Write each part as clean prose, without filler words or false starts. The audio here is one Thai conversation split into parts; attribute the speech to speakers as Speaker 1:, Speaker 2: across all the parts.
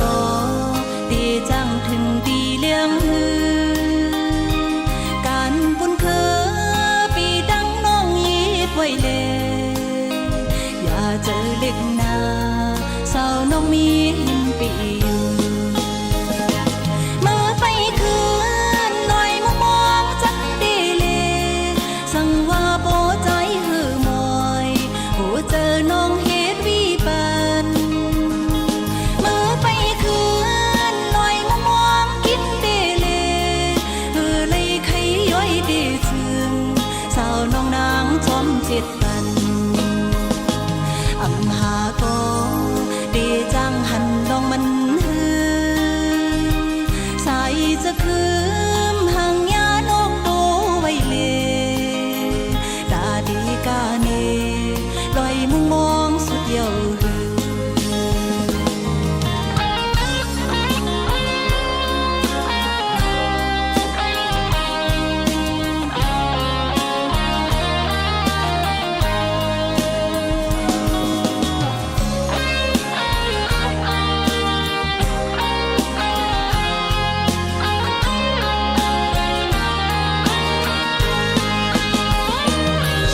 Speaker 1: ก็ตีจังถึงตีเลี้ยงหือการปุ่นคือปีดังน้องยีบไว้เลยอย่าเจอเล็กนาสาวน้องมีหินปีอยู่เมื่อไปคืนหน่อยมองจักดีเลยสั่งว่าโปใจหือมอยโอ้เจอน้องเฮ็ดวีปันเมื่อไปคืนหน่อยมองกินดีเลยหือเลยใครย้อยดีถึงสาวน้องนางจอมเจ็ดปันอำหาก็ดีจังหันลองมันหือใส่จะคืมหังยานกโตไว้เลยดาดีกาเนลอยมุงมองสุดเยี่ยวหือ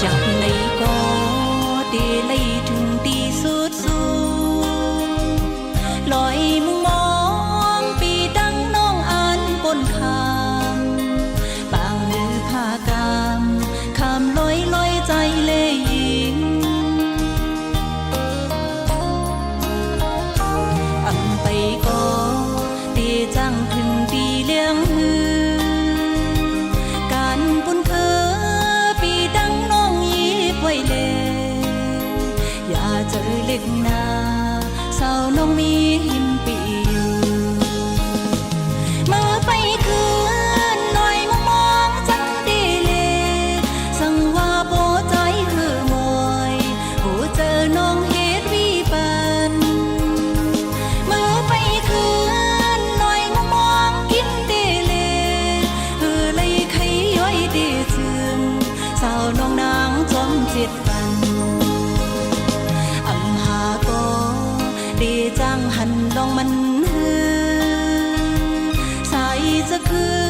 Speaker 1: จากไหนก็ดีเลยถึงดีสุดสูงลอยมุงมองปีดังน้องอ่านบนคำบางมือพากามคำลอยใจเลยยิงอันไปก็ดีจังถึงดีเลี้ยงหือการปุ่นคือปีดังน้องยีบไว้เลยอย่าเจอเล็กนาสาวน้องมีหินปีอยู่เมื่อไปคืนหน่อยมองจักดีเลยสั่งว่าโปใจหือมอยโอ้เจอน้องเฮ็ดวีปันเมื่อไปคืนหน่อยมองกินดีเลยหือเลยใครย้อยดีถึงสาวน้องนางจอมเจ็ดปันอำหาก็ดีจังหันลองมันหือใส่จะคือ